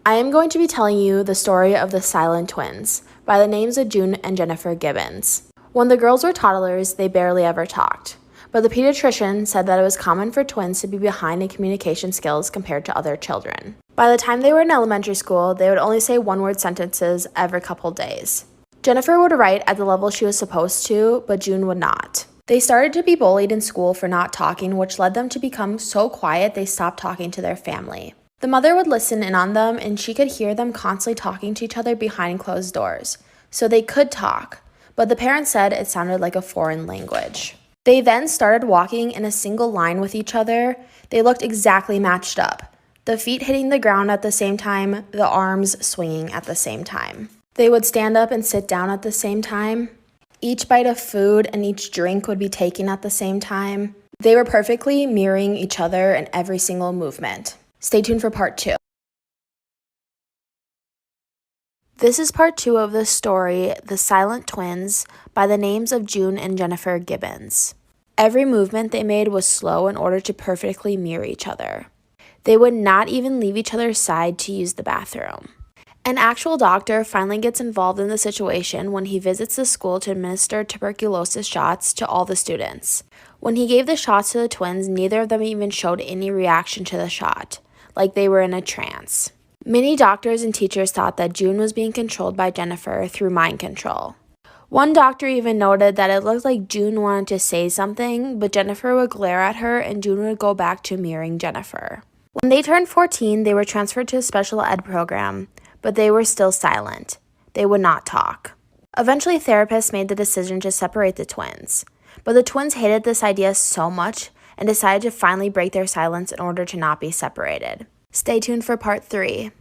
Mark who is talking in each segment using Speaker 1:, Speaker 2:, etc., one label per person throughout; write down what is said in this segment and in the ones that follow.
Speaker 1: I am going to be telling you the story of the Silent Twins by the names of June and Jennifer Gibbons. When the girls were toddlers, they barely ever talked, but the pediatrician said that it was common for twins to be behind in communication skills compared to other children. By the time they were in elementary school, they would only say one-word sentences every couple days. Jennifer would write at the level she was supposed to, but June would not. They started to be bullied in school for not talking, which led them to become so quiet they stopped talking to their family. The mother would listen in on them, and she could hear them constantly talking to each other behind closed doors. So they could talk, but the parents said it sounded like a foreign language. They then started walking in a single line with each other. They looked exactly matched up. The feet hitting the ground at the same time, the arms swinging at the same time. They would stand up and sit down at the same time. Each bite of food and each drink would be taken at the same time. They were perfectly mirroring each other in every single movement. Stay tuned for part 2. This is part 2 of the story, The Silent Twins, by the names of June and Jennifer Gibbons. Every movement they made was slow in order to perfectly mirror each other. They would not even leave each other's side to use the bathroom. An actual doctor finally gets involved in the situation when he visits the school to administer tuberculosis shots to all the students. When he gave the shots to the twins, neither of them even showed any reaction to the shot, like they were in a trance. Many doctors and teachers thought that June was being controlled by Jennifer through mind control. One doctor even noted that it looked like June wanted to say something, but Jennifer would glare at her and June would go back to mirroring Jennifer. When they turned 14, they were transferred to a special ed program, but they were still silent. They would not talk. Eventually, therapists made the decision to separate the twins, but the twins hated this idea so much and decided to finally break their silence in order to not be separated. Stay tuned for part 3.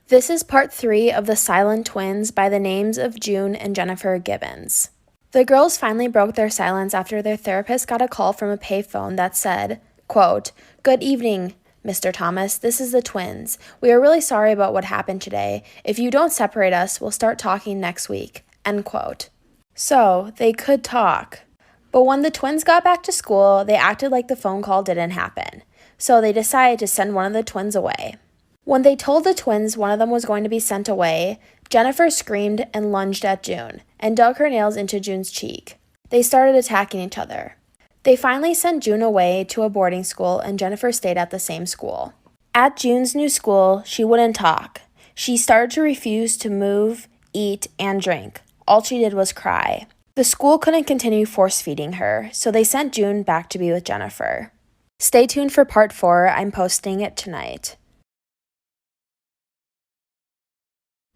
Speaker 1: This is part 3 of The Silent Twins by the names of June and Jennifer Gibbons. The girls finally broke their silence after their therapist got a call from a payphone that said, quote, "Good evening, Mr. Thomas, this is the twins. We are really sorry about what happened today. If you don't separate us, we'll start talking next week." End quote. So, they could talk. But when the twins got back to school, they acted like the phone call didn't happen. So they decided to send one of the twins away. When they told the twins one of them was going to be sent away, Jennifer screamed and lunged at June and dug her nails into June's cheek. They started attacking each other. They finally sent June away to a boarding school and Jennifer stayed at the same school. At June's new school, she wouldn't talk. She started to refuse to move, eat, and drink. All she did was cry. The school couldn't continue force-feeding her, so they sent June back to be with Jennifer. Stay tuned for part 4. I'm posting it tonight.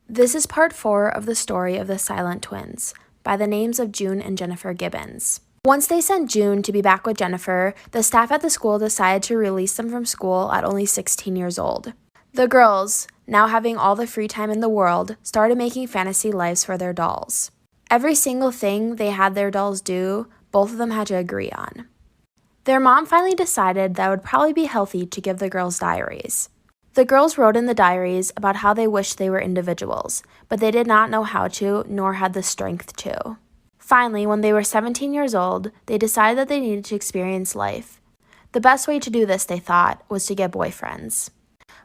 Speaker 1: This is part 4 of the story of the Silent Twins, by the names of June and Jennifer Gibbons. Once they sent June to be back with Jennifer, the staff at the school decided to release them from school at only 16 years old. The girls, now having all the free time in the world, started making fantasy lives for their dolls. Every single thing they had their dolls do, both of them had to agree on. Their mom finally decided that it would probably be healthy to give the girls diaries. The girls wrote in the diaries about how they wished they were individuals, but they did not know how to, nor had the strength to. Finally, when they were 17 years old, they decided that they needed to experience life. The best way to do this, they thought, was to get boyfriends.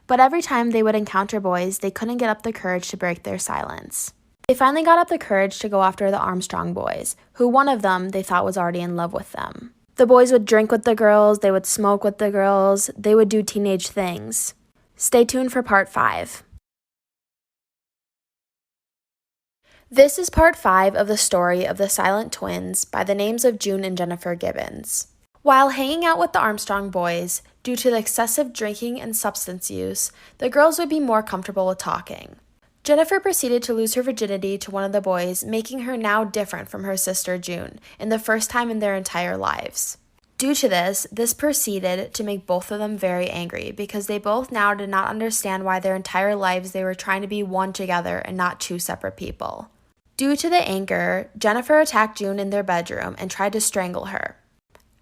Speaker 1: But every time they would encounter boys, they couldn't get up the courage to break their silence. They finally got up the courage to go after the Armstrong boys, who one of them they thought was already in love with them. The boys would drink with the girls, they would smoke with the girls, they would do teenage things. Stay tuned for part 5. This is part 5 of the story of the Silent Twins by the names of June and Jennifer Gibbons. While hanging out with the Armstrong boys, due to the excessive drinking and substance use, the girls would be more comfortable with talking. Jennifer proceeded to lose her virginity to one of the boys, making her now different from her sister June, in the first time in their entire lives. Due to this proceeded to make both of them very angry because they both now did not understand why their entire lives they were trying to be one together and not two separate people. Due to the anger, Jennifer attacked June in their bedroom and tried to strangle her.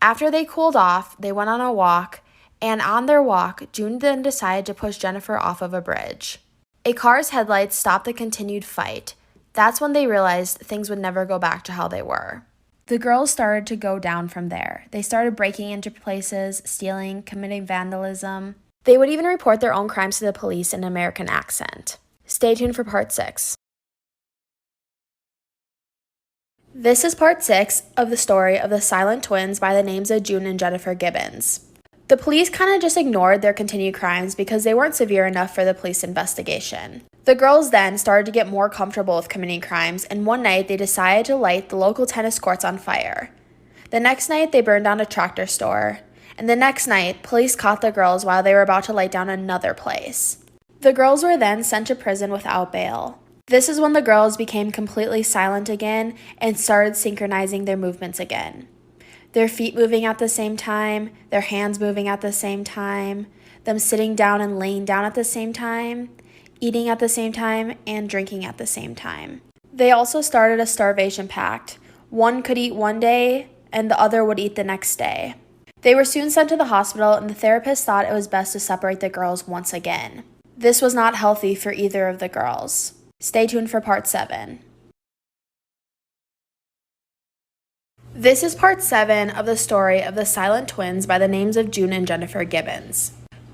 Speaker 1: After they cooled off, they went on a walk, and on their walk, June then decided to push Jennifer off of a bridge. A car's headlights stopped the continued fight. That's when they realized things would never go back to how they were. The girls started to go down from there. They started breaking into places, stealing, committing vandalism. They would even report their own crimes to the police in an American accent. Stay tuned for part 6. This is part 6 of the story of the silent twins by the names of June and Jennifer Gibbons. The police kind of just ignored their continued crimes because they weren't severe enough for the police investigation. The girls then started to get more comfortable with committing crimes, and one night they decided to light the local tennis courts on fire. The next night they burned down a tractor store, and the next night police caught the girls while they were about to light down another place. The girls were then sent to prison without bail. This is when the girls became completely silent again and started synchronizing their movements again. Their feet moving at the same time, their hands moving at the same time, them sitting down and laying down at the same time, eating at the same time, and drinking at the same time. They also started a starvation pact. One could eat one day, and the other would eat the next day. They were soon sent to the hospital, and the therapist thought it was best to separate the girls once again. This was not healthy for either of the girls. Stay tuned for part 7. This is part 7 of the story of the silent twins by the names of June and Jennifer Gibbons.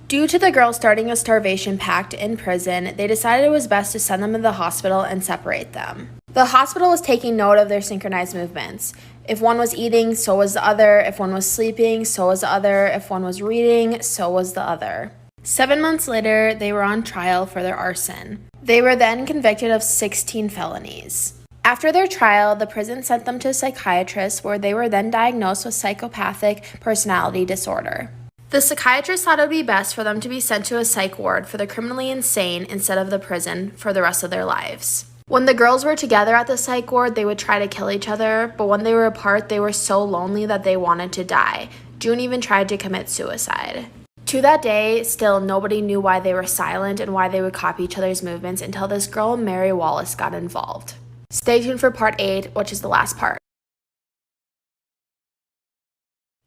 Speaker 1: Due to the girls starting a starvation pact in prison, they decided it was best to send them to the hospital and separate them. The hospital was taking note of their synchronized movements. If one was eating, so was the other. If one was sleeping, so was the other. If one was reading, so was the other. 7 months later, they were on trial for their arson. They were then convicted of 16 felonies. After their trial, the prison sent them to a psychiatrist where they were then diagnosed with psychopathic personality disorder. The psychiatrist thought it would be best for them to be sent to a psych ward for the criminally insane instead of the prison for the rest of their lives. When the girls were together at the psych ward, they would try to kill each other, but when they were apart, they were so lonely that they wanted to die. June even tried to commit suicide. To that day, still nobody knew why they were silent and why they would copy each other's movements until this girl, Mary Wallace, got involved. Stay tuned for part 8, which is the last part.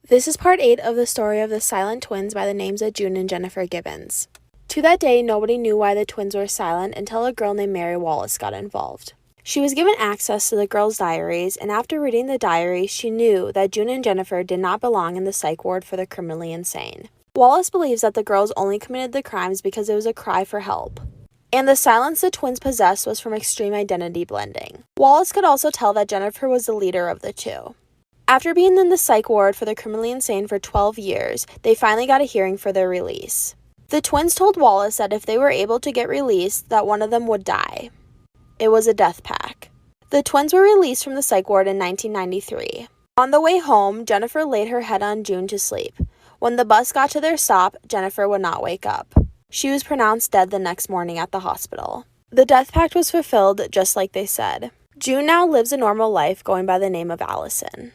Speaker 1: This is part 8 of the story of the silent twins by the names of June and Jennifer Gibbons. To that day, nobody knew why the twins were silent until a girl named Mary Wallace got involved. She was given access to the girls' diaries, and after reading the diaries, she knew that June and Jennifer did not belong in the psych ward for the criminally insane. Wallace believes that the girls only committed the crimes because it was a cry for help. And the silence the twins possessed was from extreme identity blending. Wallace could also tell that Jennifer was the leader of the two. After being in the psych ward for the criminally insane for 12 years, they finally got a hearing for their release. The twins told Wallace that if they were able to get released, that one of them would die. It was a death pact. The twins were released from the psych ward in 1993. On the way home, Jennifer laid her head on June to sleep. When the bus got to their stop, Jennifer would not wake up. She was pronounced dead the next morning at the hospital. The death pact was fulfilled just like they said. June now lives a normal life going by the name of Allison.